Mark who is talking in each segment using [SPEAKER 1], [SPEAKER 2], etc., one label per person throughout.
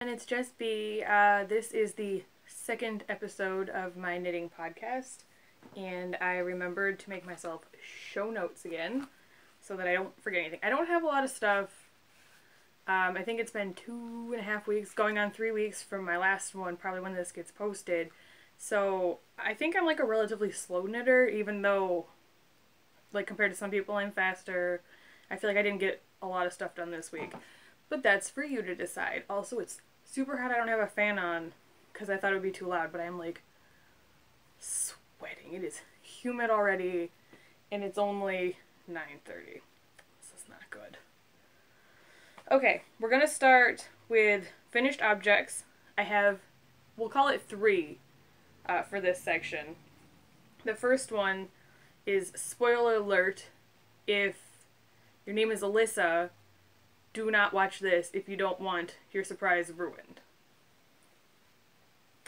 [SPEAKER 1] And it's just Bee. This is the second episode of my knitting podcast, and I remembered to make myself show notes again so that I don't forget anything. I don't have a lot of stuff. I think it's been 2.5 weeks, going on 3 weeks from my last one, probably when this gets posted. So I think I'm like a relatively slow knitter, even though, like, compared to some people, I'm faster. I feel like I didn't get a lot of stuff done this week. But that's for you to decide. Also, it's super hot. I don't have a fan on because I thought it would be too loud, but I'm like sweating. It is humid already, and it's only 9:30. This is not good. Okay, we're going to start with finished objects. I have, we'll call it 3 for this section. The first one is, spoiler alert, if your name is Alyssa, do not watch this if you don't want your surprise ruined.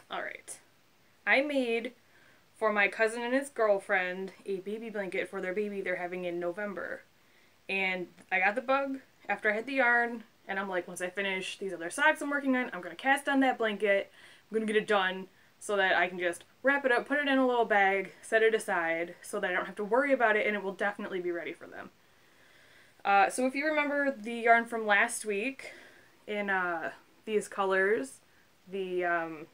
[SPEAKER 1] Alright. I made, for my cousin and his girlfriend, a baby blanket for their baby they're having in November. And I got the bug after I had the yarn, and I'm like, once I finish these other socks I'm working on, I'm going to cast on that blanket, I'm going to get it done, so that I can just wrap it up, put it in a little bag, set it aside, so that I don't have to worry about it, and it will definitely be ready for them. So if you remember the yarn from last week in these colors, I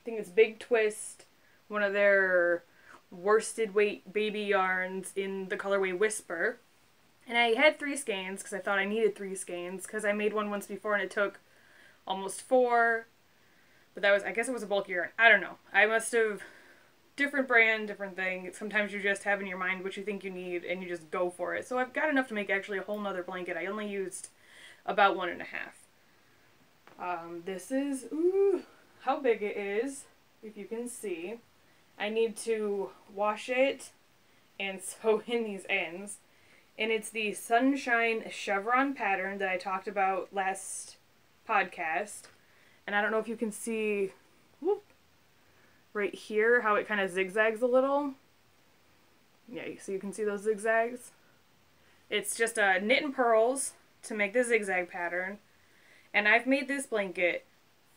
[SPEAKER 1] think it's Big Twist, one of their worsted weight baby yarns in the colorway Whisper. And I had 3 skeins because I thought I needed 3 skeins because I made one once before and it took almost 4. But that was, I guess it was a bulky yarn. I don't know. I must have, different brand, different thing. Sometimes you just have in your mind what you think you need and you just go for it. So I've got enough to make actually a whole nother blanket. I only used about 1.5. This is, ooh, how big it is, if you can see. I need to wash it and sew in these ends. And it's the Sunshine Chevron pattern that I talked about last podcast. And I don't know if you can see, whoop, right here, how it kind of zigzags a little. Yeah, so you can see those zigzags. It's just knit and purls to make the zigzag pattern. And I've made this blanket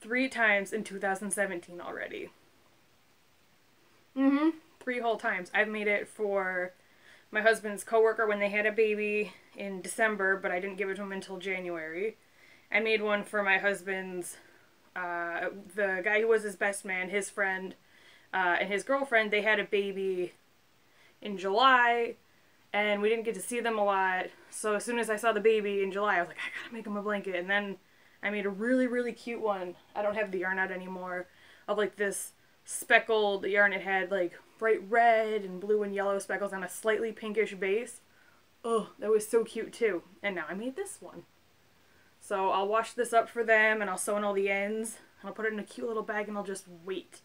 [SPEAKER 1] 3 times in 2017 already. 3 whole times. I've made it for my husband's coworker when they had a baby in December, but I didn't give it to him until January. I made one for my husband's, the guy who was his best man, his friend, and his girlfriend. They had a baby in July, and we didn't get to see them a lot. So as soon as I saw the baby in July, I was like, I gotta make him a blanket. And then I made a really, really cute one. I don't have the yarn out anymore, of like this speckled yarn. It had like bright red and blue and yellow speckles on a slightly pinkish base. Oh, that was so cute too. And now I made this one. So I'll wash this up for them and I'll sew in all the ends. And I'll put it in a cute little bag and I'll just wait.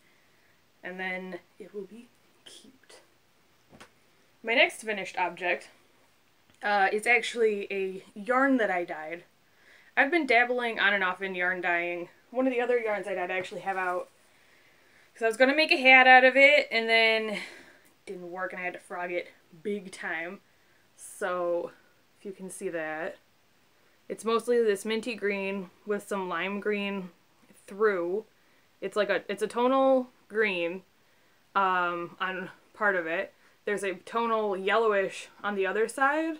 [SPEAKER 1] And then it will be cute. My next finished object is actually a yarn that I dyed. I've been dabbling on and off in yarn dyeing. One of the other yarns I dyed I actually have out. Because I was going to make a hat out of it, and then it didn't work, and I had to frog it big time. So, if you can see that, it's mostly this minty green with some lime green through. It's like it's a tonal green on part of it. There's a tonal yellowish on the other side,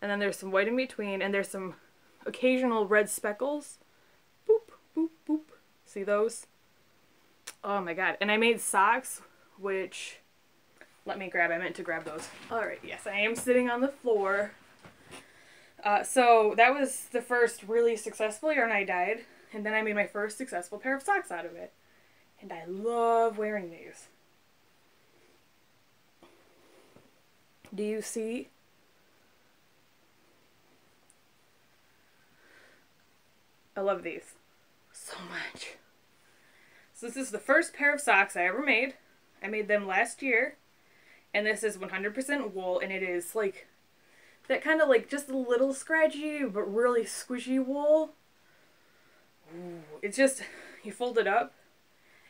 [SPEAKER 1] and then there's some white in between, and there's some occasional red speckles. Boop, boop, boop. See those? Oh my god. And I made socks, which, let me grab, I meant to grab those. Alright, yes, I am sitting on the floor. So that was the first really successful yarn I dyed, and then I made my first successful pair of socks out of it. And I love wearing these. Do you see? I love these so much. So this is the first pair of socks I ever made. I made them last year. And this is 100% wool, and it is like that kind of like just a little scratchy but really squishy wool. Ooh, it's just, you fold it up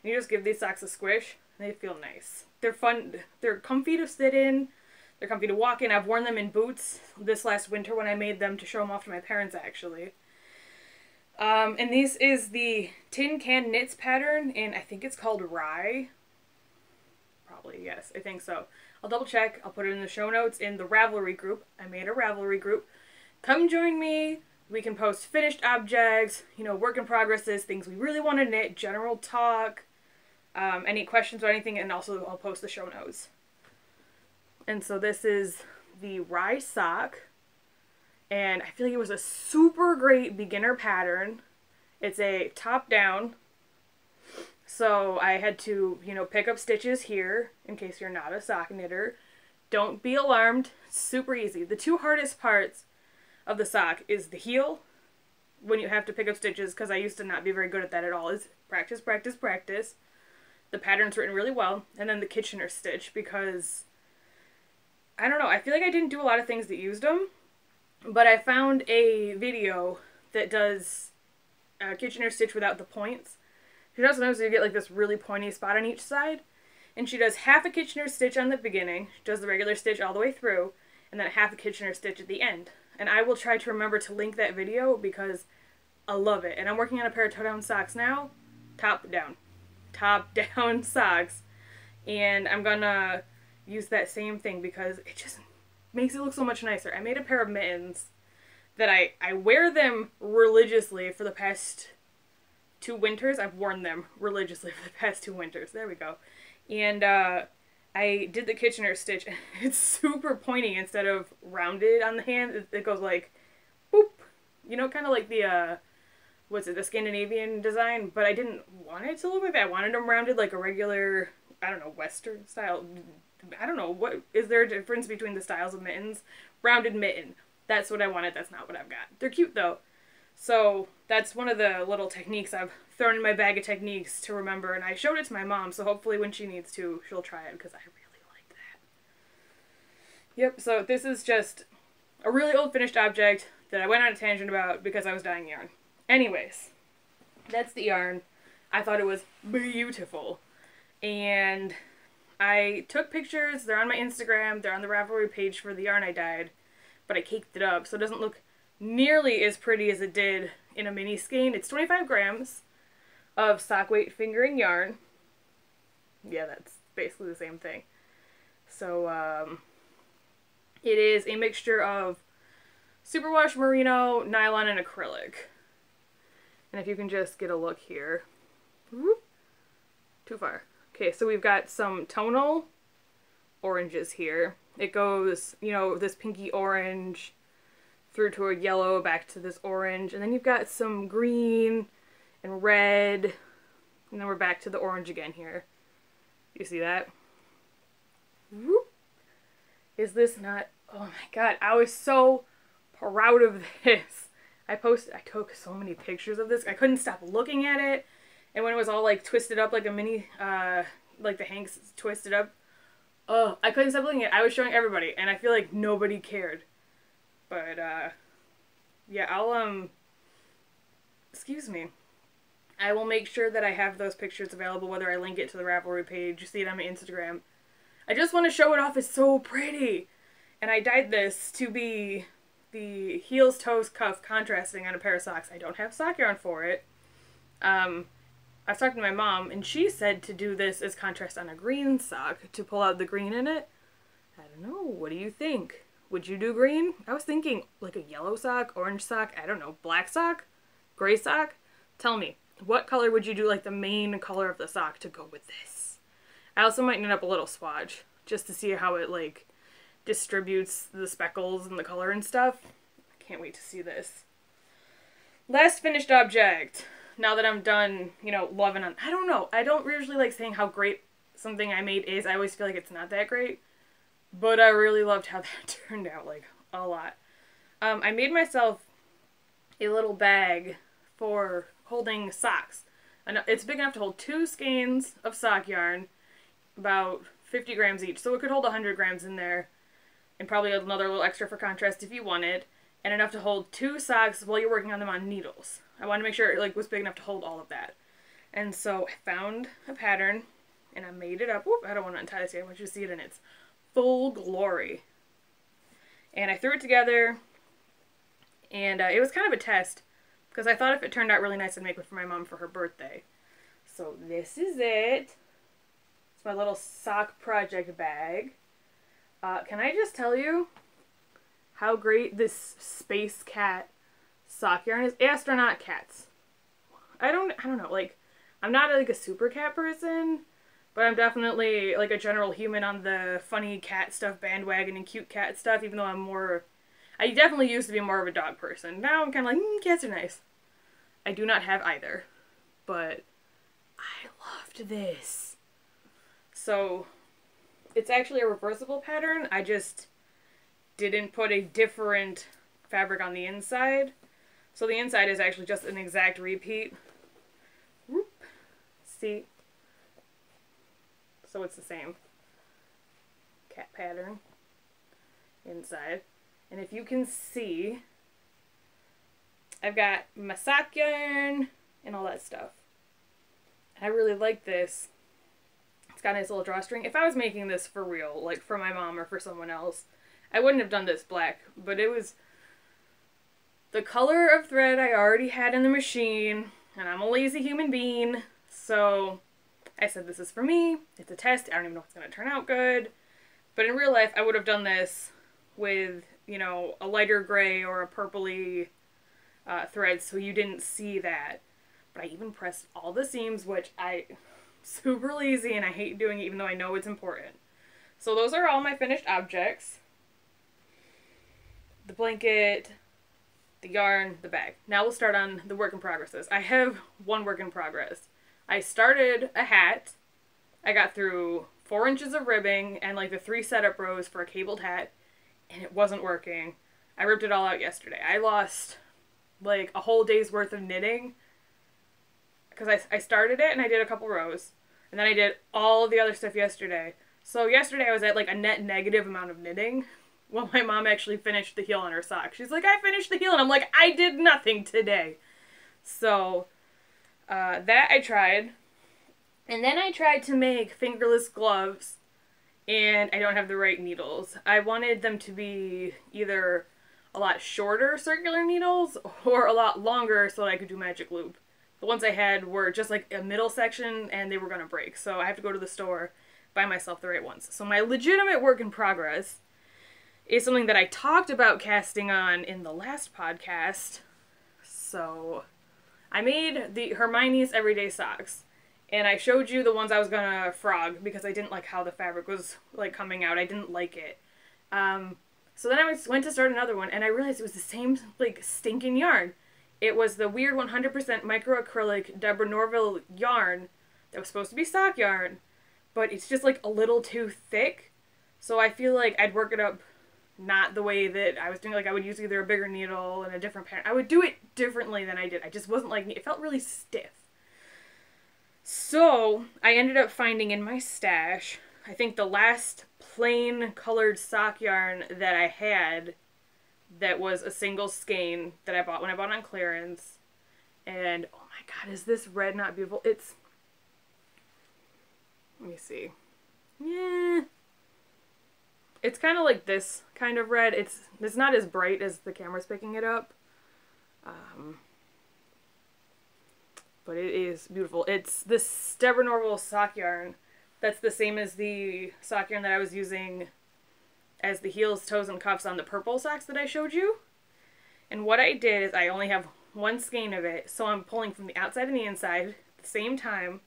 [SPEAKER 1] and you just give these socks a squish and they feel nice. They're fun, they're comfy to sit in, they're comfy to walk in. I've worn them in boots this last winter when I made them to show them off to my parents actually. And this is the Tin Can Knits pattern, and I think it's called Rye. Probably, yes, I think so. I'll double check. I'll put it in the show notes in the Ravelry group. I made a Ravelry group. Come join me. We can post finished objects, work in progresses, things we really want to knit, general talk, any questions or anything, and also I'll post the show notes. And so this is the Rye sock. And I feel like it was a super great beginner pattern. It's a top down. So I had to, pick up stitches here in case you're not a sock knitter. Don't be alarmed. It's super easy. The two hardest parts of the sock is the heel when you have to pick up stitches, because I used to not be very good at that at all, is practice, practice, practice. The pattern's written really well. And then the Kitchener stitch, because I don't know, I feel like I didn't do a lot of things that used them. But I found a video that does Kitchener stitch without the points. She does sometimes you get like this really pointy spot on each side. And she does half a Kitchener stitch on the beginning. She does the regular stitch all the way through. And then half a Kitchener stitch at the end. And I will try to remember to link that video because I love it. And I'm working on a pair of toe-down socks now. Top-down. Top-down socks. And I'm gonna use that same thing because it just makes it look so much nicer. I made a pair of mittens that I wear them religiously for the past 2 winters. I've worn them religiously for the past 2 winters. There we go. And I did the Kitchener stitch. It's super pointy instead of rounded on the hand. It goes like, boop. Kind of like the, the Scandinavian design. But I didn't want it to look like that. I wanted them rounded like a regular, I don't know, Western style. I don't know, what is there a difference between the styles of mittens? Rounded mitten. That's what I wanted. That's not what I've got. They're cute though. So that's one of the little techniques I've thrown in my bag of techniques to remember. And I showed it to my mom, so hopefully when she needs to, she'll try it because I really like that. Yep, so this is just a really old finished object that I went on a tangent about because I was dyeing yarn. Anyways, that's the yarn. I thought it was beautiful. And I took pictures, they're on my Instagram, they're on the Ravelry page for the yarn I dyed, but I caked it up so it doesn't look nearly as pretty as it did in a mini skein. It's 25 grams of sock weight fingering yarn. Yeah, that's basically the same thing. So, it is a mixture of superwash merino, nylon, and acrylic. And if you can just get a look here. Whoop, too far. Okay, so we've got some tonal oranges here. It goes, this pinky orange through to a yellow, back to this orange. And then you've got some green and red. And then we're back to the orange again here. You see that? Whoop. Is this not... Oh my god, I was so proud of this. I took so many pictures of this. I couldn't stop looking at it. And when it was all like twisted up like a mini, like the hanks twisted up, oh, I couldn't stop looking at it. I was showing everybody, and I feel like nobody cared. But, yeah, I'll, excuse me. I will make sure that I have those pictures available, whether I link it to the Ravelry page, you see it on my Instagram. I just want to show it off. It's so pretty. And I dyed this to be the heels, toes, cuff contrasting on a pair of socks. I don't have sock yarn for it. I was talking to my mom, and she said to do this as contrast on a green sock, to pull out the green in it. I don't know. What do you think? Would you do green? I was thinking like a yellow sock, orange sock, I don't know, black sock, gray sock. Tell me, what color would you do like the main color of the sock to go with this? I also might knit up a little swatch just to see how it like distributes the speckles and the color and stuff. I can't wait to see this. Last finished object. Now that I'm done, loving on... I don't know. I don't usually like saying how great something I made is. I always feel like it's not that great. But I really loved how that turned out, like, a lot. I made myself a little bag for holding socks. And it's big enough to hold 2 skeins of sock yarn, about 50 grams each. So it could hold 100 grams in there. And probably another little extra for contrast if you wanted. And enough to hold 2 socks while you're working on them on needles. I wanted to make sure it was big enough to hold all of that. And so I found a pattern and I made it up. Whoop, I don't want to untie this yet. I want you to see it in its full glory. And I threw it together and it was kind of a test because I thought if it turned out really nice, I'd make one for my mom for her birthday. So this is it. It's my little sock project bag. Can I just tell you how great this Space Cat sock yarn is? Astronaut cats. I don't know, like, I'm not like a super cat person, but I'm definitely like a general human on the funny cat stuff bandwagon and cute cat stuff, even though I definitely used to be more of a dog person. Now I'm kind of like, cats are nice. I do not have either, but I loved this. So it's actually a reversible pattern. I just didn't put a different fabric on the inside. So the inside is actually just an exact repeat. Whoop. See? So it's the same cat pattern inside. And if you can see, I've got my sock yarn and all that stuff. And I really like this. It's got a nice little drawstring. If I was making this for real, like for my mom or for someone else, I wouldn't have done this black, but it was the color of thread I already had in the machine, and I'm a lazy human being, so I said this is for me. It's a test. I don't even know if it's going to turn out good. But in real life, I would have done this with, you know, a lighter gray or a purpley thread, so you didn't see that. But I even pressed all the seams, which I'm super lazy and I hate doing it even though I know it's important. So those are all my finished objects. The blanket, the yarn, the bag. Now we'll start on the work in progresses. I have one work in progress. I started a hat. I got through 4 inches of ribbing and like the 3 setup rows for a cabled hat, and it wasn't working. I ripped it all out yesterday. I lost like a whole day's worth of knitting because I started it and I did a couple rows, and then I did all of the other stuff yesterday. So yesterday I was at like a net negative amount of knitting. Well, my mom actually finished the heel on her sock. She's like, I finished the heel, and I'm like, I did nothing today. So that I tried. And then I tried to make fingerless gloves, and I don't have the right needles. I wanted them to be either a lot shorter circular needles or a lot longer so that I could do magic loop. The ones I had were just like a middle section, and they were going to break. So I have to go to the store, buy myself the right ones. So my legitimate work in progress is something that I talked about casting on in the last podcast. So I made the Hermione's Everyday Socks, and I showed you the ones I was gonna frog because I didn't like how the fabric was like coming out. I didn't like it. So then I went to start another one, and I realized it was the same like stinking yarn. It was the weird 100% microacrylic Deborah Norville yarn that was supposed to be sock yarn, but it's just like a little too thick. So I feel like I'd work it up not the way that I was doing. Like I would use either a bigger needle and a different pattern. I would do it differently than I did. I just wasn't like, it felt really stiff. So I ended up finding in my stash, I think the last plain colored sock yarn that I had that was a single skein that I bought when I bought on clearance. And oh my god, is this red not beautiful? It's, let me see. Yeah. It's kind of like this kind of red. It's not as bright as the camera's picking it up. But it is beautiful. It's this Deborah Norville sock yarn. That's the same as the sock yarn that I was using as the heels, toes, and cuffs on the purple socks that I showed you. And what I did is I only have one skein of it, so I'm pulling from the outside and the inside at the same time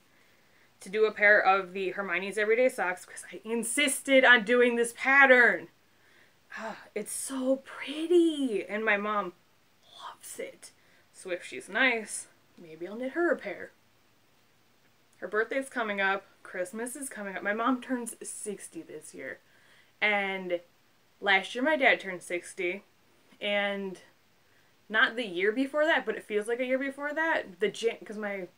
[SPEAKER 1] to do a pair of the Hermione's Everyday Socks because I insisted on doing this pattern. It's so pretty, and my mom loves it. So if she's nice, maybe I'll knit her a pair. Her birthday's coming up. Christmas is coming up. My mom turns 60 this year. And last year my dad turned 60. And not the year before that, but it feels like a year before that. Because my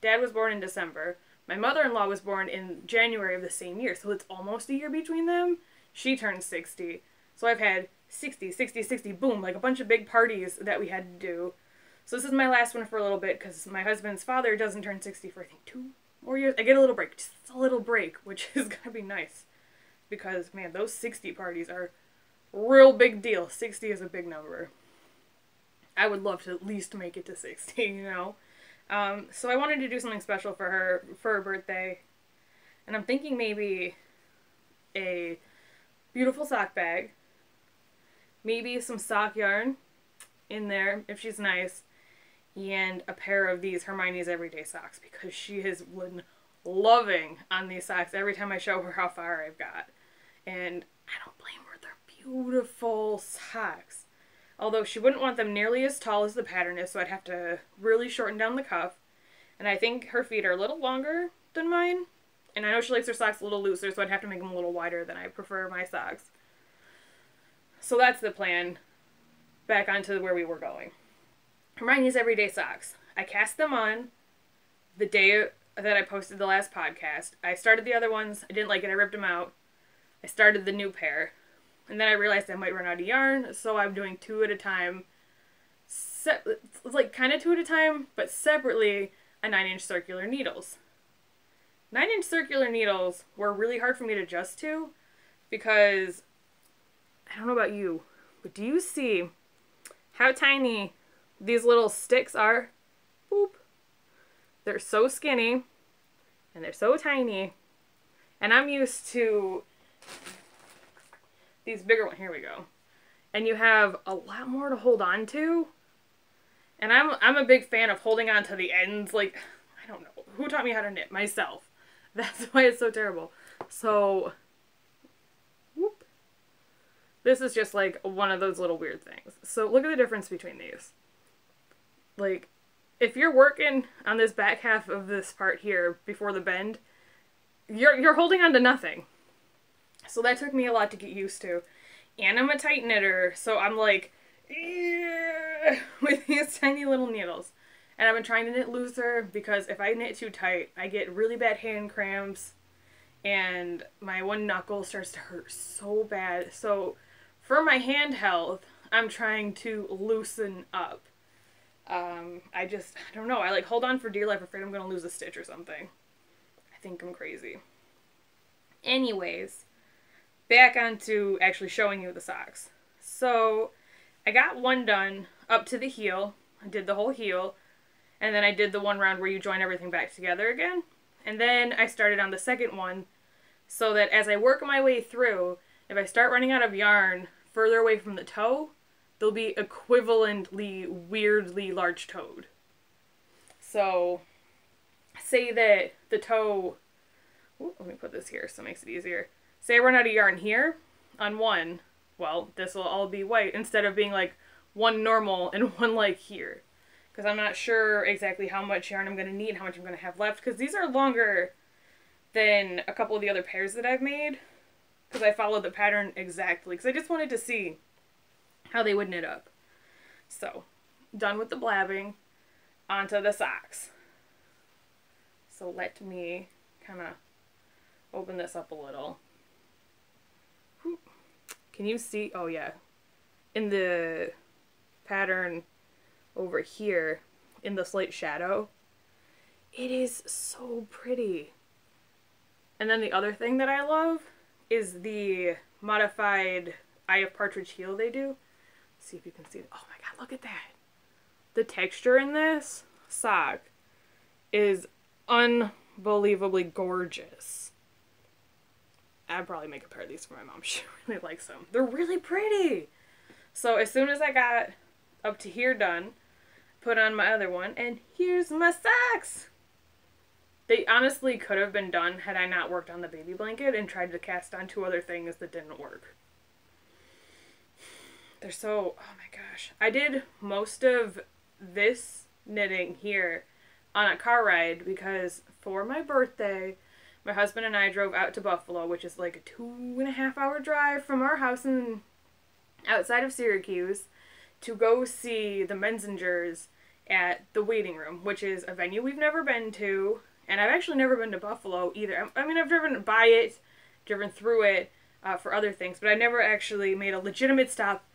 [SPEAKER 1] dad was born in December. My mother-in-law was born in January of the same year. So it's almost a year between them. She turned 60. So I've had 60, 60, 60, boom. Like a bunch of big parties that we had to do. So this is my last one for a little bit because my husband's father doesn't turn 60 for I think 2 more years. I get a little break, just a little break, which is going to be nice. Because, man, those 60 parties are a real big deal. 60 is a big number. I would love to at least make it to 60, you know? So I wanted to do something special for her birthday. And I'm thinking maybe a beautiful sock bag. Maybe some sock yarn in there, if she's nice. And a pair of these Hermione's Everyday socks, because she has been loving on these socks every time I show her how far I've got. And I don't blame her. They're beautiful socks. Although she wouldn't want them nearly as tall as the pattern is, so I'd have to really shorten down the cuff. And I think her feet are a little longer than mine. And I know she likes her socks a little looser, so I'd have to make them a little wider than I prefer my socks. So that's the plan. Back onto where we were going. Hermione's Everyday socks. I cast them on the day that I posted the last podcast. I started the other ones. I didn't like it. I ripped them out. I started the new pair. And then I realized I might run out of yarn, so I'm doing 2 at a time. Like, kind of 2 at a time, but separately a 9-inch circular needles. 9-inch circular needles were really hard for me to adjust to, because, I don't know about you, but do you see how tiny these little sticks are? Boop. They're so skinny, and they're so tiny, and I'm used to these bigger ones. Here we go. And you have a lot more to hold on to. And I'm a big fan of holding on to the ends. Like, I don't know. Who taught me how to knit? Myself. That's why it's so terrible. So, whoop. This is just like one of those little weird things. So look at the difference between these. Like, if you're working on this back half of this part here before the bend, you're holding on to nothing. So that took me a lot to get used to. And I'm a tight knitter, so I'm like, with these tiny little needles. And I've been trying to knit looser, because if I knit too tight, I get really bad hand cramps, and my one knuckle starts to hurt so bad. So for my hand health, I'm trying to loosen up. I don't know. I like hold on for dear life, afraid I'm going to lose a stitch or something. I think I'm crazy. Anyways, back onto actually showing you the socks. So I got one done up to the heel. I did the whole heel. And then I did the one round where you join everything back together again. And then I started on the second one, so that as I work my way through, if I start running out of yarn further away from the toe, they'll be equivalently weirdly large-toed. So say that the toe... Ooh, let me put this here so it makes it easier. Say I run out of yarn here on one, well, this will all be white instead of being like one normal and one like here. Because I'm not sure exactly how much yarn I'm going to need, how much I'm going to have left. Because these are longer than a couple of the other pairs that I've made. Because I followed the pattern exactly. Because I just wanted to see how they would knit up. So, done with the blabbing. Onto the socks. So let me kind of open this up a little. Can you see? Oh yeah. In the pattern over here, in the slight shadow, it is so pretty. And then the other thing that I love is the modified Eye of Partridge heel they do. Let's see if you can see it. Oh my god, look at that. The texture in this sock is unbelievably gorgeous. I'd probably make a pair of these for my mom. She really likes them. They're really pretty. So as soon as I got up to here done, put on my other one, and here's my socks! They honestly could have been done had I not worked on the baby blanket and tried to cast on 2 other things that didn't work. They're so... oh my gosh. I did most of this knitting here on a car ride because for my birthday, my husband and I drove out to Buffalo, which is like a 2.5-hour drive from our house outside of Syracuse, to go see the Menzingers at the Waiting Room, which is a venue we've never been to, and I've actually never been to Buffalo either. I mean, I've driven by it, driven through it for other things, but I never actually made a legitimate stop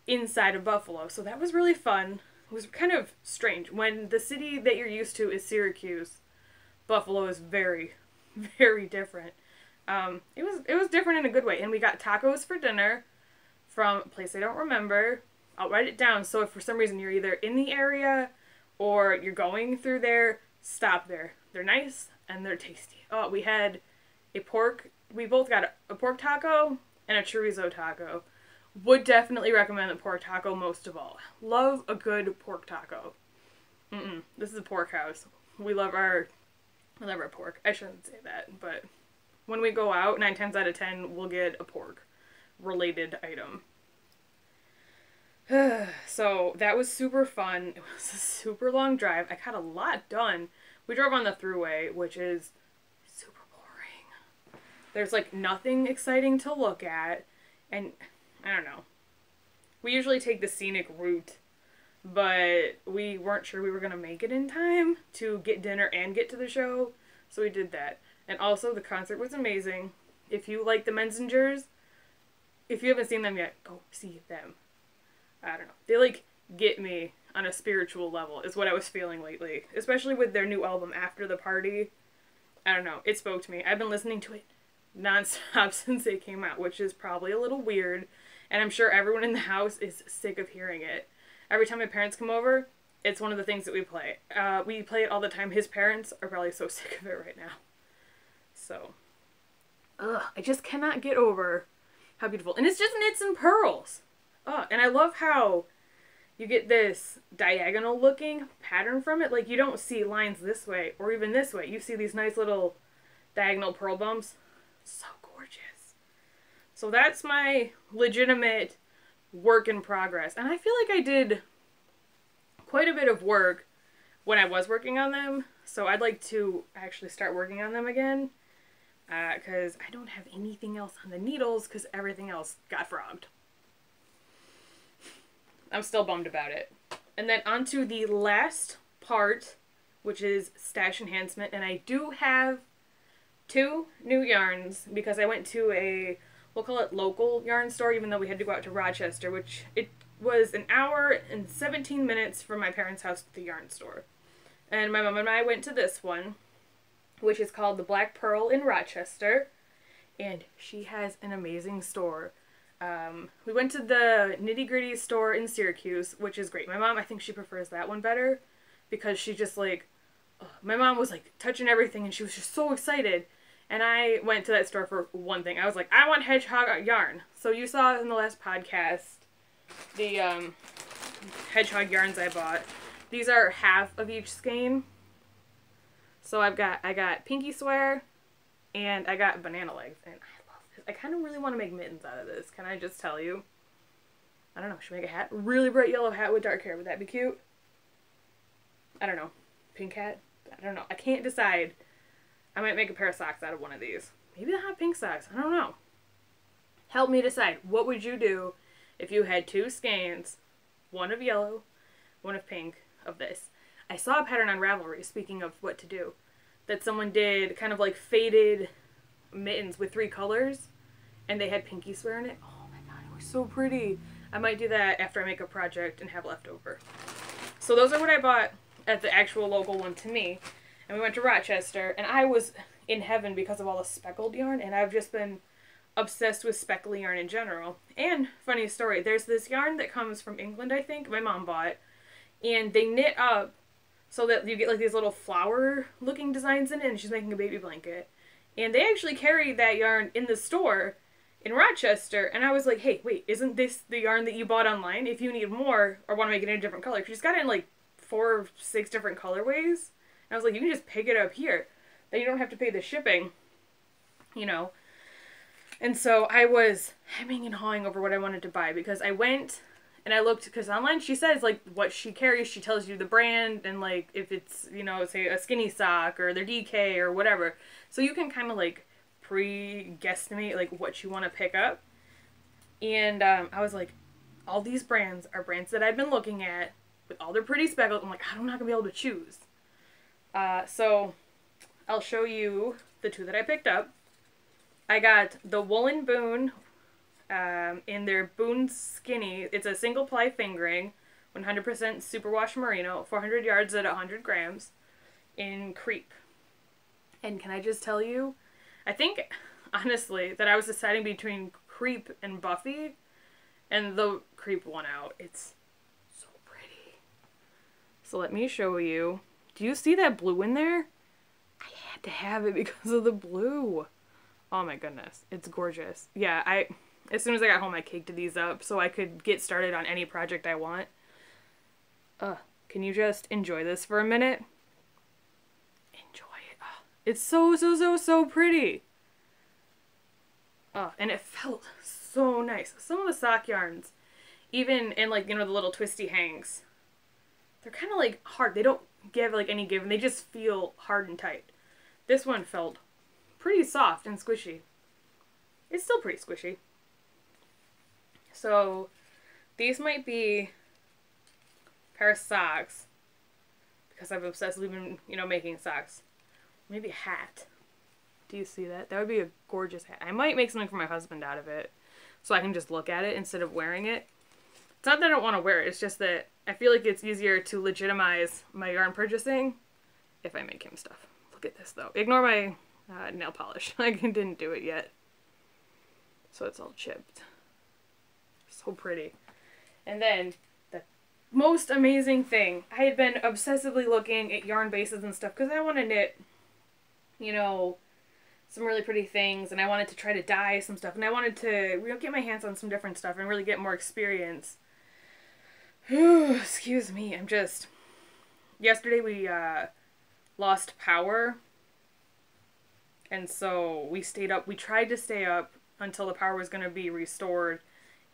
[SPEAKER 1] inside of Buffalo, so that was really fun. It was kind of strange. When the city that you're used to is Syracuse, Buffalo is very, very different. It was different in a good way, and we got tacos for dinner from a place I don't remember. I'll write it down, so if for some reason you're either in the area or you're going through there, stop there. They're nice and they're tasty. Oh, we both got a pork taco and a chorizo taco. Would definitely recommend the pork taco most of all. Love a good pork taco. This is a pork house. We love our pork. I shouldn't say that, but when we go out, 9 times out of 10, we'll get a pork-related item. So, that was super fun. It was a super long drive. I got a lot done. We drove on the thruway, which is super boring. There's, like, nothing exciting to look at, and I don't know. We usually take the scenic route, but we weren't sure we were going to make it in time to get dinner and get to the show, so we did that. And also, the concert was amazing. If you like the Menzingers, if you haven't seen them yet, go see them. I don't know. They, like, get me on a spiritual level, is what I was feeling lately. Especially with their new album, After the Party. I don't know. It spoke to me. I've been listening to it nonstop since it came out, which is probably a little weird. And I'm sure everyone in the house is sick of hearing it. Every time my parents come over, it's one of the things that we play. We play it all the time. His parents are probably so sick of it right now. So, I just cannot get over how beautiful. And it's just knits and pearls. And I love how you get this diagonal looking pattern from it. Like, you don't see lines this way or even this way. You see these nice little diagonal pearl bumps. So gorgeous. So that's my legitimate work in progress. And I feel like I did quite a bit of work when I was working on them. So I'd like to actually start working on them again. Because I don't have anything else on the needles because everything else got frogged. I'm still bummed about it. And then on to the last part, which is stash enhancement. And I do have 2 new yarns because I went to we'll call it local yarn store, even though we had to go out to Rochester, which it was an hour and 17 minutes from my parents' house to the yarn store. And my mom and I went to this one, which is called the Black Pearl in Rochester, and she has an amazing store. We went to the Nitty Gritty store in Syracuse, which is great. My mom, I think she prefers that one better, because she just like, my mom was like touching everything, and she was just so excited. And I went to that store for one thing. I was like, I want hedgehog yarn. So you saw in the last podcast the hedgehog yarns I bought. These are half of each skein. So I got pinky swear, and I got banana legs, and I love this. I kind of really want to make mittens out of this. Can I just tell you? I don't know. Should we make a hat? Really bright yellow hat with dark hair. Would that be cute? I don't know. Pink hat? I don't know. I can't decide. I might make a pair of socks out of one of these. Maybe I'll have pink socks. I don't know. Help me decide. What would you do if you had 2 skeins, one of yellow, one of pink, of this? I saw a pattern on Ravelry, speaking of what to do, that someone did kind of like faded mittens with 3 colors, and they had pinky swear in it. Oh my god, it was so pretty. I might do that after I make a project and have leftover. So those are what I bought at the actual local one to me. And we went to Rochester, and I was in heaven because of all the speckled yarn, and I've just been obsessed with speckly yarn in general. And, funny story, there's this yarn that comes from England, I think, my mom bought, and they knit up so that you get like these little flower looking designs in it, and she's making a baby blanket. And they actually carry that yarn in the store in Rochester, and I was like, hey, wait, isn't this the yarn that you bought online? If you need more or want to make it in a different color, she's got it in like 4 or 6 different colorways. And I was like, you can just pick it up here. Then you don't have to pay the shipping, you know. And so I was hemming and hawing over what I wanted to buy, because I went and I looked, because online she says, like, what she carries, she tells you the brand, and, like, if it's, you know, say a skinny sock or their DK or whatever. So you can kind of, like, pre-guesstimate, like, what you want to pick up. And I was like, all these brands are brands that I've been looking at with all their pretty speckles. I'm like, I'm not going to be able to choose. So I'll show you the 2 that I picked up. I got the Woolen Boon in their Boon Skinny. It's a single ply fingering, 100% superwash merino, 400 yards at 100 grams in crepe. And can I just tell you, I think, honestly, that I was deciding between crepe and Buffy, And the creep one out. It's so pretty. So let me show you. Do you see that blue in there? I had to have it because of the blue. Oh my goodness. It's gorgeous. Yeah, as soon as I got home, I caked these up so I could get started on any project I want. Can you just enjoy this for a minute? Enjoy it. It's so pretty. And it felt so nice. Some of the sock yarns, even in like, the little twisty hangs, they're kind of like hard. They don't give like any give, and they just feel hard and tight. This one felt pretty soft and squishy. It's still pretty squishy. So these might be a pair of socks because I've obsessively been, making socks. Maybe a hat. Do you see that? That would be a gorgeous hat. I might make something for my husband out of it so I can just look at it instead of wearing it. It's not that I don't want to wear it. It's just that I feel like it's easier to legitimize my yarn purchasing if I make him stuff. Look at this, though. Ignore my nail polish. I didn't do it yet. So it's all chipped. So pretty. And then the most amazing thing. I had been obsessively looking at yarn bases and stuff because I want to knit, some really pretty things, and I wanted to try to dye some stuff, and I wanted to get my hands on some different stuff and really get more experience. Excuse me, yesterday we lost power, and so we tried to stay up until the power was going to be restored,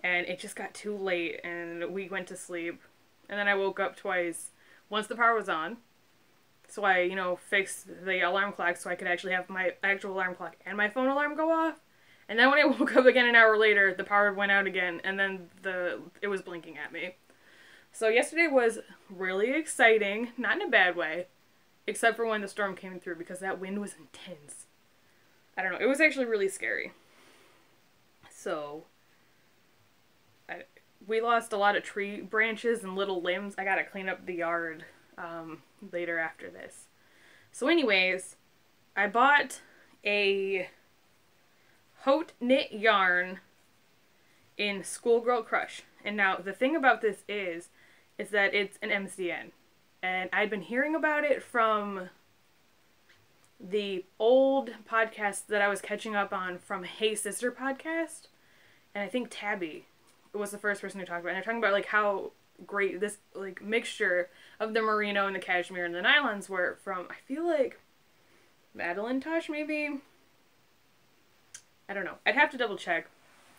[SPEAKER 1] and it just got too late, and we went to sleep, and then I woke up twice once the power was on. So I, fixed the alarm clock so I could actually have my actual alarm clock and my phone alarm go off. And then when I woke up again an hour later, the power went out again, and then it was blinking at me. So yesterday was really exciting, not in a bad way, except for when the storm came through because that wind was intense. I don't know, it was actually really scary. So we lost a lot of tree branches and little limbs. I gotta clean up the yard later after this. So anyways, I bought a Haute Knit yarn in Schoolgirl Crush. And now the thing about this is that it's an MCN. And I'd been hearing about it from the old podcast that I was catching up on from Hey Sister podcast. And I think Tabby was the first person who talked about it. And they're talking about like how great this like mixture of the merino and the cashmere and the nylons were from, I feel like Madeline Tosh maybe? I don't know. I'd have to double check.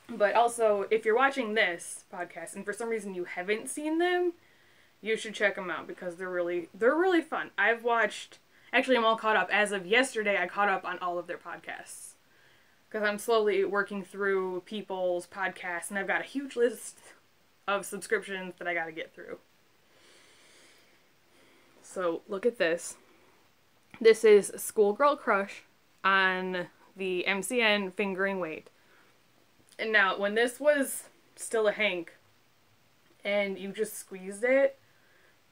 [SPEAKER 1] But also, if you're watching this podcast and for some reason you haven't seen them, you should check them out because they're really fun. Actually I'm all caught up. As of yesterday, I caught up on all of their podcasts. Because I'm slowly working through people's podcasts and I've got a huge list of subscriptions that I gotta get through. So look at this. This is Schoolgirl Crush on the MCN fingering weight. And now when this was still a hank and you just squeezed it,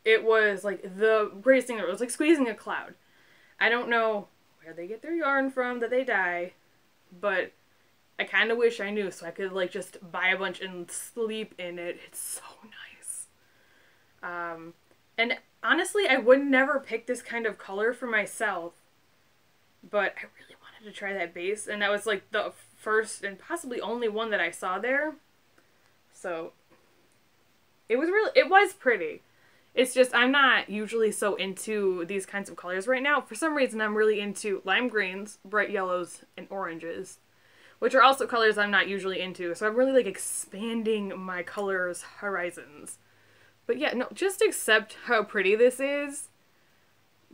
[SPEAKER 1] it was like the greatest thing ever. It was like squeezing a cloud. I don't know where they get their yarn from that they dye, but I kind of wish I knew so I could like just buy a bunch and sleep in it. It's so nice. And honestly, I would never pick this kind of color for myself, but I really wanted to try that base, and that was like the first and possibly only one that I saw there. So it was pretty. It's just I'm not usually so into these kinds of colors right now. For some reason, I'm really into lime greens, bright yellows, and oranges, which are also colors I'm not usually into. So I'm really like expanding my colors horizons. But yeah, no, just accept how pretty this is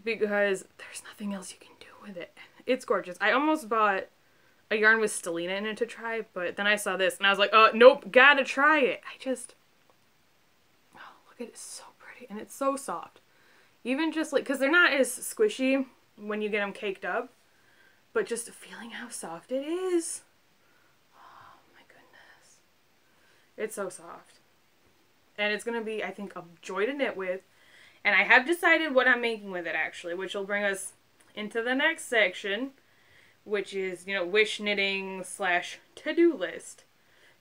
[SPEAKER 1] because there's nothing else you can do with it. It's gorgeous. I almost bought a yarn with stellina in it to try, but then I saw this and I was like, nope, gotta try it. Look at it, it's so pretty and it's so soft. Even just like, because they're not as squishy when you get them caked up, but just feeling how soft it is. Oh my goodness. It's so soft. And it's going to be, I think, a joy to knit with. And I have decided what I'm making with it, actually, which will bring us into the next section, which is, wish knitting / to-do list.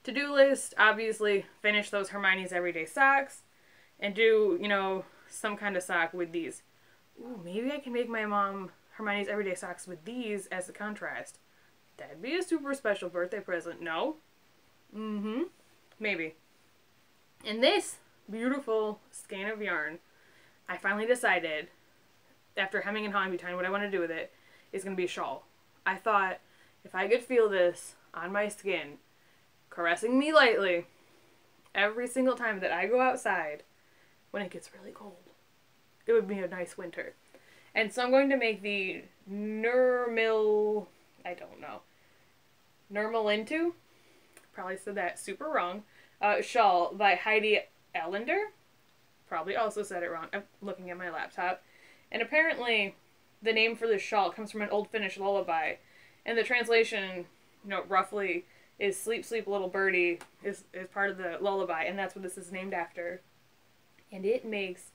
[SPEAKER 1] To-do list, obviously, finish those Hermione's Everyday Socks. And do, you know, some kind of sock with these. Ooh, maybe I can make my mom Hermione's Everyday Socks with these as the contrast. That'd be a super special birthday present. No? Mm-hmm. Maybe. And this beautiful skein of yarn, I finally decided, after hemming and hawing between what I want to do with it, is going to be a shawl. I thought, if I could feel this on my skin, caressing me lightly, every single time that I go outside, when it gets really cold, it would be a nice winter. And so I'm going to make the Nurmilintu, probably said that super wrong, shawl by Heidi Allender. Probably also said it wrong. I'm looking at my laptop. And apparently, the name for this shawl comes from an old Finnish lullaby. And the translation, you know, roughly, is Sleep, Sleep, Little Birdie is part of the lullaby. And that's what this is named after. And it makes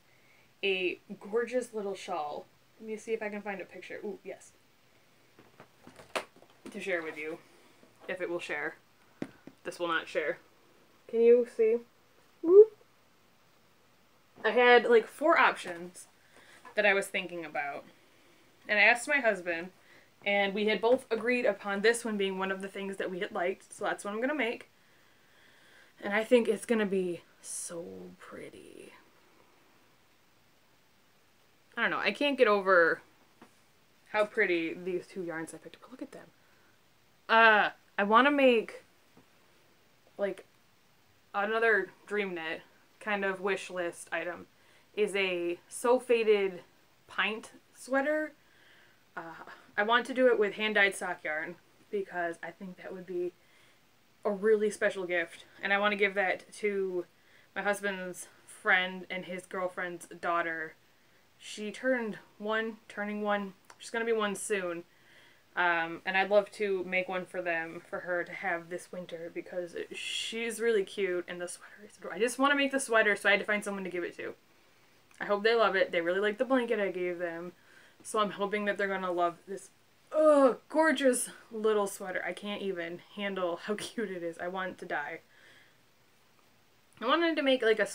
[SPEAKER 1] a gorgeous little shawl. Let me see if I can find a picture. Ooh, yes. To share with you. If it will share. This will not share. Can you see? Woo. I had like 4 options that I was thinking about. And I asked my husband, and we had both agreed upon this one being one of the things that we had liked. So that's what I'm going to make. And I think it's going to be so pretty. I don't know. I can't get over how pretty these 2 yarns I picked up. Look at them. I want to make like another dream knit kind of wish list item is a So Faded pint sweater. I want to do it with hand-dyed sock yarn because I think that would be a really special gift. And I want to give that to my husband's friend and his girlfriend's daughter. She turning 1. She's going to be 1 soon. And I'd love to make one for them, for her to have this winter, because she's really cute, and the sweater is adorable. I just want to make the sweater, so I had to find someone to give it to. I hope they love it. They really like the blanket I gave them, so I'm hoping that they're going to love this gorgeous little sweater. I can't even handle how cute it is. I want to die. I wanted to make like a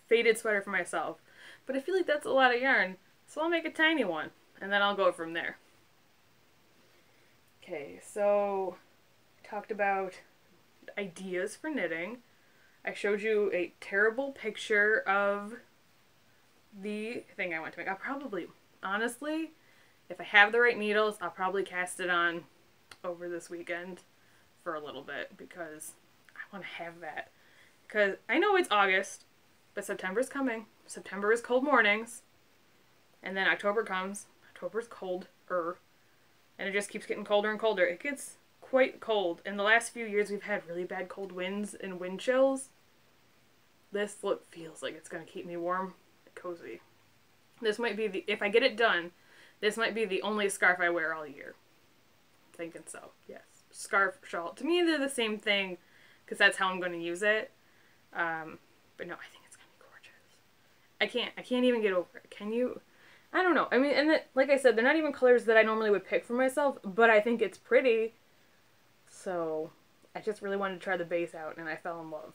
[SPEAKER 1] faded sweater for myself, but I feel like that's a lot of yarn, so I'll make a tiny one, and then I'll go from there. Okay, so I talked about ideas for knitting. I showed you a terrible picture of the thing I want to make. I'll probably, honestly, if I have the right needles, I'll probably cast it on over this weekend for a little bit because I want to have that. Because I know it's August, but September's coming. September is cold mornings. And then October comes. October's colder. And it just keeps getting colder and colder. It gets quite cold. In the last few years, we've had really bad cold winds and wind chills. This look feels like it's going to keep me warm and cozy. This might be if I get it done, this might be the only scarf I wear all year. I'm thinking so, yes. Scarf, shawl. To me, they're the same thing because that's how I'm going to use it. But no, I think it's going to be gorgeous. I can't even get over it. Can you? I don't know. I mean, and like I said, they're not even colors that I normally would pick for myself, but I think it's pretty. So, I just really wanted to try the base out, and I fell in love.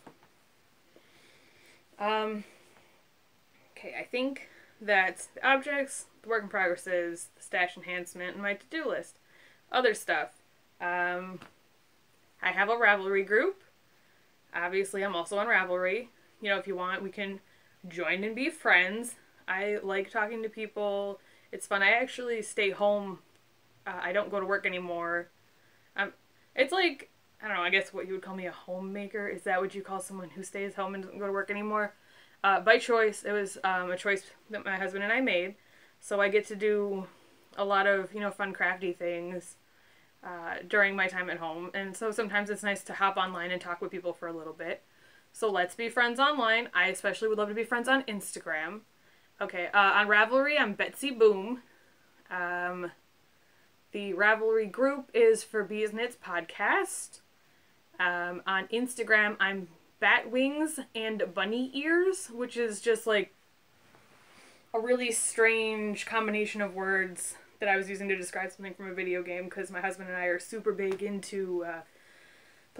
[SPEAKER 1] Okay, I think that the objects, the work in progresses, the stash enhancement, and my to-do list. Other stuff. I have a Ravelry group. Obviously, I'm also on Ravelry. You know, if you want, we can join and be friends. I like talking to people. It's fun. I actually stay home. I don't go to work anymore. It's like, I don't know, I guess what you would call me a homemaker. Is that what you call someone who stays home and doesn't go to work anymore? By choice. It was a choice that my husband and I made. So I get to do a lot of, you know, fun crafty things during my time at home. And so sometimes it's nice to hop online and talk with people for a little bit. So let's be friends online. I especially would love to be friends on Instagram. Okay, on Ravelry, I'm Betsy Boom. The Ravelry group is for Beez Knits Podcast. On Instagram, I'm Bat Wings and Bunny Ears, which is just like a really strange combination of words that I was using to describe something from a video game, because my husband and I are super big into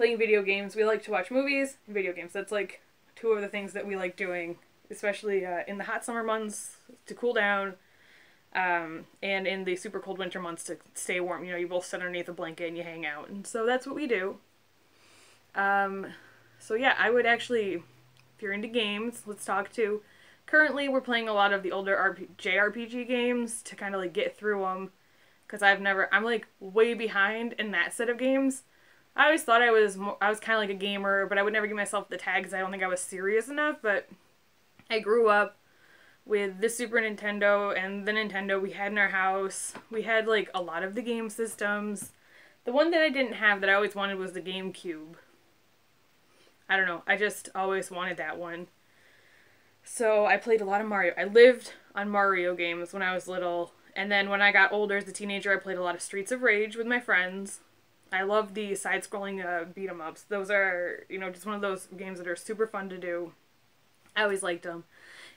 [SPEAKER 1] playing video games. We like to watch movies and video games. That's like two of the things that we like doing, especially in the hot summer months to cool down, and in the super cold winter months to stay warm. You know, you both sit underneath a blanket and you hang out. And so that's what we do. So yeah, I would actually, if you're into games, let's talk too. Currently, we're playing a lot of the older JRPG games to kind of like get through them. Because I'm like way behind in that set of games. I always thought I was kind of like a gamer, but I would never give myself the tag because I don't think I was serious enough. But I grew up with the Super Nintendo and the Nintendo we had in our house. We had like a lot of the game systems. The one that I didn't have that I always wanted was the GameCube. I don't know. I just always wanted that one. So I played a lot of Mario. I lived on Mario games when I was little. And then when I got older as a teenager, I played a lot of Streets of Rage with my friends. I love the side-scrolling beat-em-ups. Those are, you know, just one of those games that are super fun to do. I always liked them.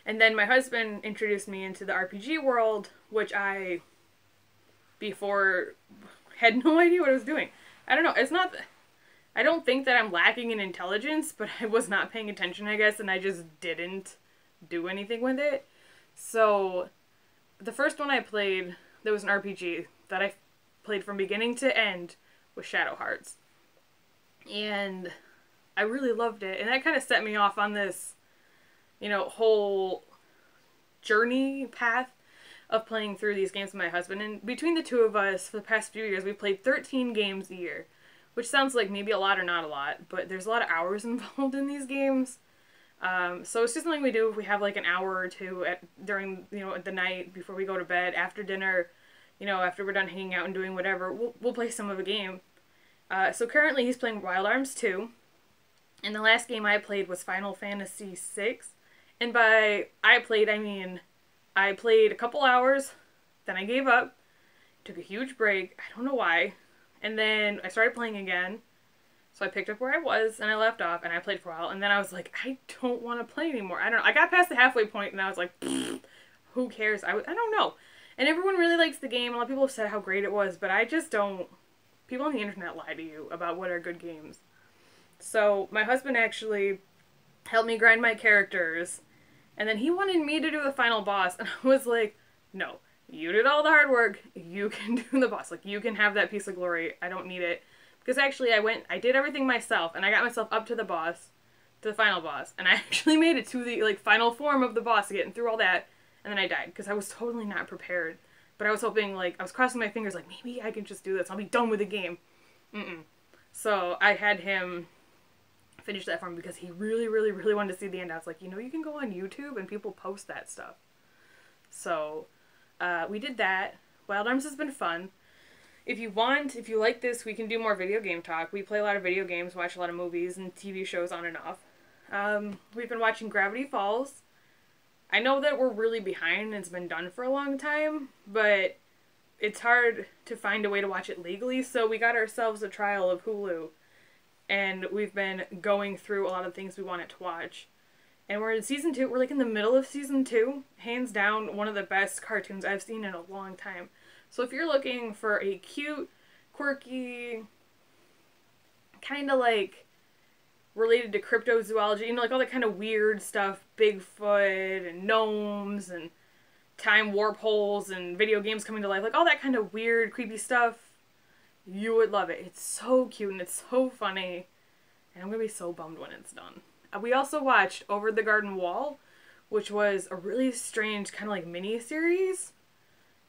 [SPEAKER 1] And then my husband introduced me into the RPG world, which I, before, had no idea what I was doing. I don't know. It's not... I don't think that I'm lacking in intelligence, but I was not paying attention, I guess, and I just didn't do anything with it. So... the first one I played that was an RPG that I played from beginning to end was Shadow Hearts. And I really loved it. And that kind of set me off on this, you know, whole journey path of playing through these games with my husband. And between the two of us, for the past few years, we played 13 games a year. Which sounds like maybe a lot or not a lot, but there's a lot of hours involved in these games. So it's just something we do if we have like an hour or two during, you know, the night before we go to bed, after dinner, you know, after we're done hanging out and doing whatever, we'll play some of a game. So currently he's playing Wild Arms 2, and the last game I played was Final Fantasy VI, and by I played, I mean, I played a couple hours, then I gave up, took a huge break, I don't know why, and then I started playing again. So I picked up where I was, and I left off, and I played for a while, and then I was like, I don't want to play anymore. I don't know. I got past the halfway point, and I was like, who cares? I don't know. And everyone really likes the game. A lot of people have said how great it was, but I just don't. People on the internet lie to you about what are good games. So my husband actually helped me grind my characters, and then he wanted me to do the final boss, and I was like, no. You did all the hard work. You can do the boss. Like, you can have that piece of glory. I don't need it. Because actually I did everything myself, and I got myself up to the boss, to the final boss, and I actually made it to the, like, final form of the boss, getting through all that, and then I died, because I was totally not prepared. But I was hoping, like, I was crossing my fingers, like, maybe I can just do this, I'll be done with the game. So I had him finish that for me, because he really, really, really wanted to see the end. I was like, you know, you can go on YouTube, and people post that stuff. So, we did that. Wild Arms has been fun. If you like this, we can do more video game talk. We play a lot of video games, watch a lot of movies and TV shows on and off. We've been watching Gravity Falls. I know that we're really behind and it's been done for a long time, but it's hard to find a way to watch it legally, so we got ourselves a trial of Hulu. And we've been going through a lot of things we wanted to watch. And we're in season 2. We're like in the middle of season 2. Hands down, one of the best cartoons I've seen in a long time. So if you're looking for a cute, quirky, kind of like related to cryptozoology, you know, like all that kind of weird stuff, Bigfoot and gnomes and time warp holes and video games coming to life, like all that kind of weird, creepy stuff, you would love it. It's so cute and it's so funny. And I'm going to be so bummed when it's done. We also watched Over the Garden Wall, which was a really strange kind of like mini-series.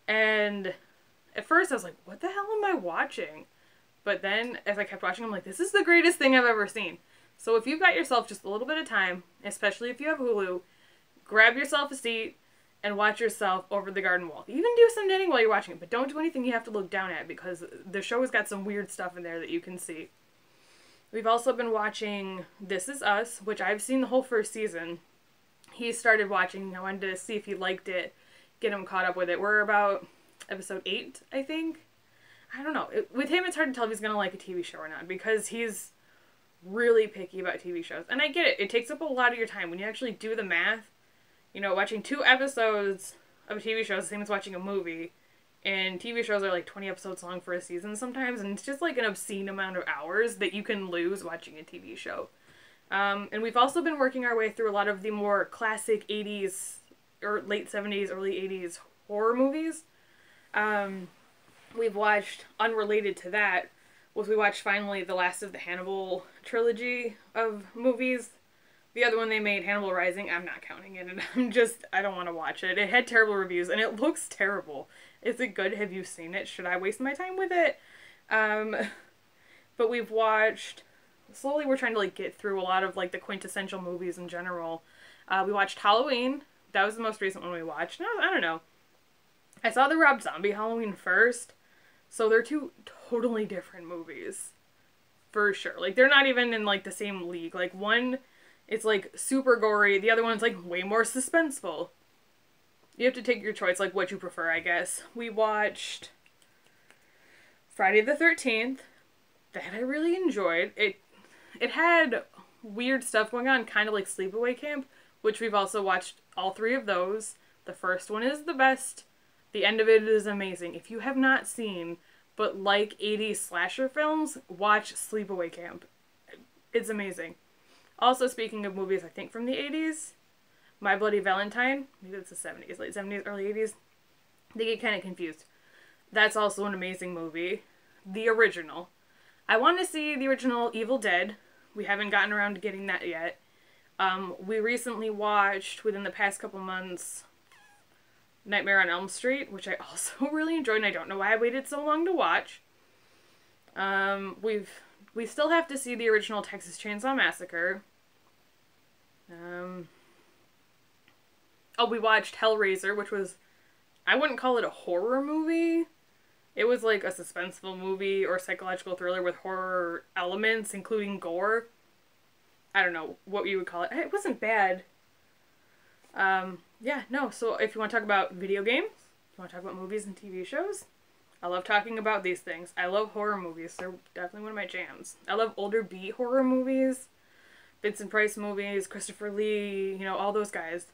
[SPEAKER 1] And at first I was like, what the hell am I watching? But then as I kept watching, I'm like, this is the greatest thing I've ever seen. So if you've got yourself just a little bit of time, especially if you have Hulu, grab yourself a seat and watch yourself Over the Garden Wall. Even do some knitting while you're watching it, but don't do anything you have to look down at because the show has got some weird stuff in there that you can see. We've also been watching This Is Us, which I've seen the whole first season. He started watching. I wanted to see if he liked it, get him caught up with it. We're about episode 8, I think. I don't know. With him, it's hard to tell if he's going to like a TV show or not because he's really picky about TV shows. And I get it. It takes up a lot of your time. When you actually do the math, you know, watching 2 episodes of a TV show is the same as watching a movie. And TV shows are like 20 episodes long for a season sometimes, and it's just like an obscene amount of hours that you can lose watching a TV show. And we've also been working our way through a lot of the more classic 80s or late 70s, early 80s horror movies. We've watched, unrelated to that, we watched finally the last of the Hannibal trilogy of movies. The other one they made, Hannibal Rising, I'm not counting it, and I don't want to watch it. It had terrible reviews, and it looks terrible. Is it good? Have you seen it? Should I waste my time with it? But we've watched, slowly we're trying to, like, get through a lot of, like, the quintessential movies in general. We watched Halloween. That was the most recent one we watched. No, I don't know. I saw the Rob Zombie Halloween first, so they're two totally different movies. For sure. Like, they're not even in, like, the same league. Like, one, it's, like, super gory. The other one's, like, way more suspenseful. You have to take your choice, like, what you prefer, I guess. We watched Friday the 13th. That I really enjoyed. It had weird stuff going on, kind of like Sleepaway Camp, which we've also watched all 3 of those. The first one is the best. The end of it is amazing. If you have not seen, but like 80s slasher films, watch Sleepaway Camp. It's amazing. Also, speaking of movies, I think from the 80s, My Bloody Valentine, maybe it's the 70s, late 70s, early 80s. They get kind of confused. That's also an amazing movie. The original. I want to see the original Evil Dead. We haven't gotten around to getting that yet. We recently watched, within the past couple months, Nightmare on Elm Street, which I also really enjoyed, and I don't know why I waited so long to watch. We still have to see the original Texas Chainsaw Massacre. We watched Hellraiser, which was, I wouldn't call it a horror movie. It was like a suspenseful movie or psychological thriller with horror elements, including gore. I don't know what you would call it. It wasn't bad. So if you want to talk about video games, if you want to talk about movies and TV shows, I love talking about these things. I love horror movies. They're definitely one of my jams. I love older B horror movies, Vincent Price movies, Christopher Lee, all those guys.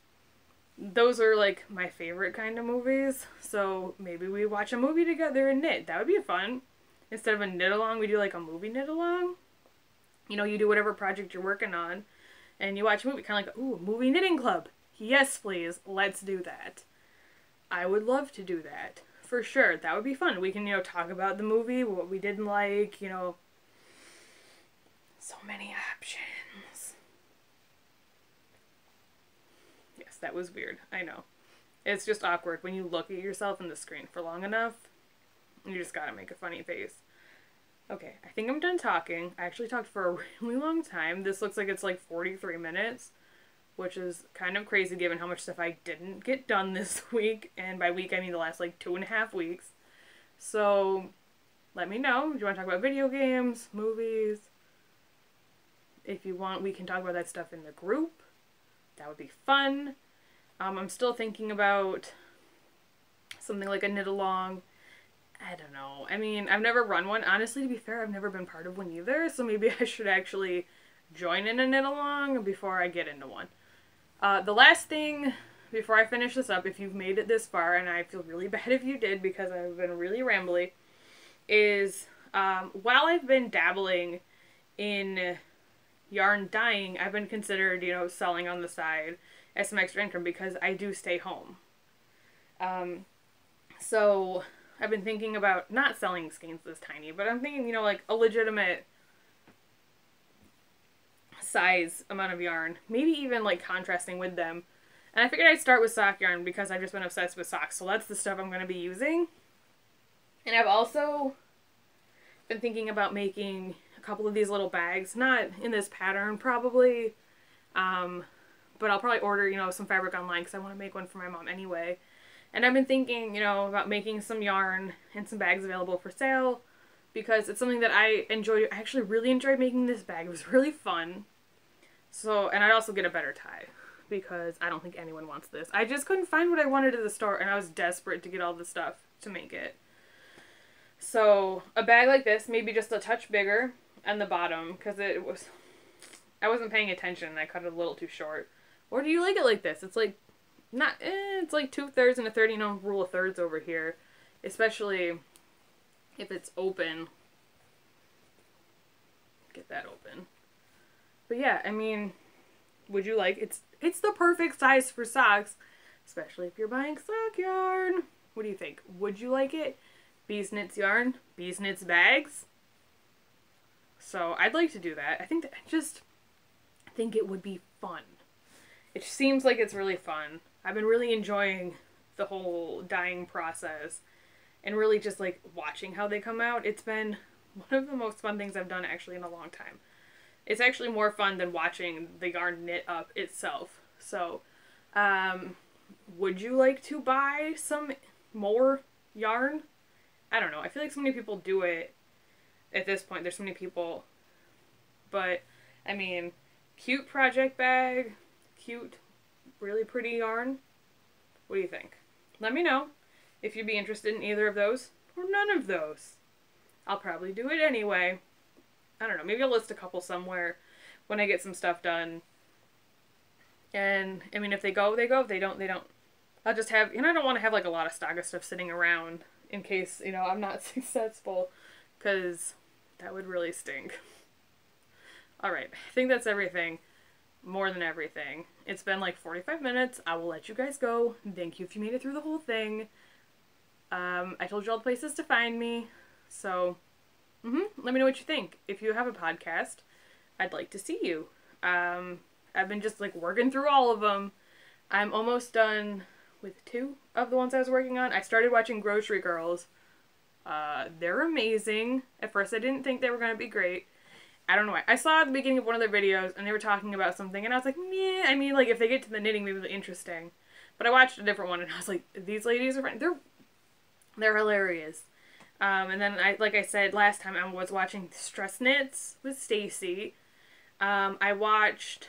[SPEAKER 1] Those are, like, my favorite kind of movies. So maybe we watch a movie together and knit. That would be fun. Instead of a knit-along, we do, like, a movie knit-along. You do whatever project you're working on, and you watch a movie. Kind of like, ooh, movie knitting club. Yes, please. Let's do that. I would love to do that. For sure. That would be fun. We can, talk about the movie, what we didn't like, so many options. Yes, that was weird. I know. It's just awkward when you look at yourself in the screen for long enough. You just gotta make a funny face. Okay, I think I'm done talking. I actually talked for a really long time. This looks like it's like 43 minutes, which is kind of crazy given how much stuff I didn't get done this week. And by week, I mean the last like 2.5 weeks. So let me know. Do you want to talk about video games, movies? If you want, we can talk about that stuff in the group. That would be fun. I'm still thinking about something like a knit-along. I don't know. I mean, I've never run one. Honestly, to be fair, I've never been part of one either, so maybe I should actually join in a knit-along before I get into one. The last thing, before I finish this up, if you've made it this far, and I feel really bad if you did because I've been really rambly, is while I've been dabbling in yarn dyeing, I've been considered, selling on the side as some extra income because I do stay home. So I've been thinking about not selling skeins this tiny, but I'm thinking, like a legitimate size amount of yarn. Maybe even like contrasting with them. And I figured I'd start with sock yarn because I've just been obsessed with socks. So that's the stuff I'm going to be using. And I've also been thinking about making a couple of these little bags. Not in this pattern probably. But I'll probably order, some fabric online because I want to make one for my mom anyway. And I've been thinking, about making some yarn and some bags available for sale because it's something that I enjoy. I actually really enjoyed making this bag. It was really fun. So, and I'd also get a better tie because I don't think anyone wants this. I just couldn't find what I wanted at the store and I was desperate to get all the stuff to make it. So, a bag like this, maybe just a touch bigger on the bottom because I wasn't paying attention and I cut it a little too short. Or do you like it like this? It's like, it's like 2/3 and a third, rule of thirds over here. especially if it's open. Get that open. But yeah, I mean, would you like, it's the perfect size for socks, especially if you're buying sock yarn. What do you think? Would you like it? Beez Knits yarn, Beez Knits bags. So I'd like to do that. I think it would be fun. It seems like it's really fun. I've been really enjoying the whole dyeing process and really just like watching how they come out. It's been one of the most fun things I've done actually in a long time. It's actually more fun than watching the yarn knit up itself. So, would you like to buy some more yarn? I don't know. I feel like so many people do it at this point. There's so many people. But, I mean, cute project bag, cute, really pretty yarn. What do you think? Let me know if you'd be interested in either of those or none of those. I'll probably do it anyway. I don't know. Maybe I'll list a couple somewhere when I get some stuff done. And, I mean, if they go, they go. If they don't, they don't. I'll just have, I don't want to have, like, a lot of stock of stuff sitting around in case, I'm not successful. Because that would really stink. Alright. I think that's everything. More than everything. It's been, like, 45 minutes. I will let you guys go. Thank you if you made it through the whole thing. I told you all the places to find me. So, let me know what you think. If you have a podcast, I'd like to see you. I've been just like working through all of them. I'm almost done with 2 of the ones I was working on. I started watching Grocery Girls. They're amazing. At first I didn't think they were going to be great. I don't know why. I saw at the beginning of one of their videos and they were talking about something and I was like, meh. I mean, like if they get to the knitting, maybe it'll be interesting. But I watched a different one and I was like, these ladies are they're hilarious. And then like I said last time, I was watching Stress Knits with Stacy. I watched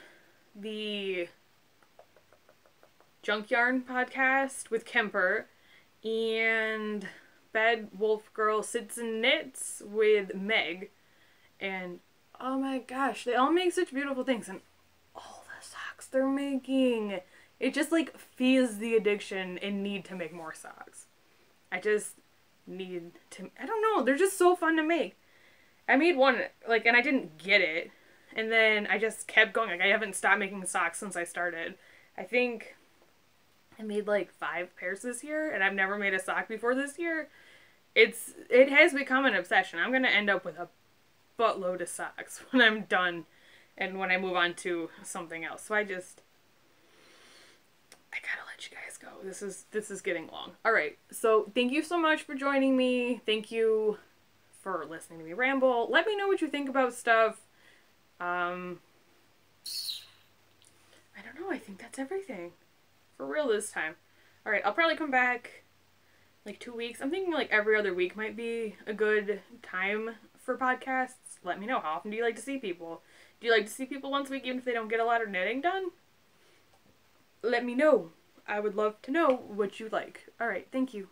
[SPEAKER 1] the Junk Yarn podcast with Kemper and Bad Wolf Girl Sits and Knits with Meg. And oh my gosh, they all make such beautiful things and all the socks they're making. It just like feeds the addiction and need to make more socks. I just need to, I don't know, they're just so fun to make. I made one, like, and I didn't get it, and then I just kept going, like, I haven't stopped making socks since I started. I think I made, like, 5 pairs this year, and I've never made a sock before this year. It has become an obsession. I'm gonna end up with a buttload of socks when I'm done, and when I move on to something else. So I gotta let you guys go. This is getting long. Alright, so thank you so much for joining me. Thank you for listening to me ramble. Let me know what you think about stuff. I don't know, I think that's everything. For real this time. Alright, I'll probably come back like 2 weeks. I'm thinking like every other week might be a good time for podcasts. Let me know, how often do you like to see people? Do you like to see people once a week even if they don't get a lot of knitting done? Let me know. I would love to know what you like. Alright, thank you.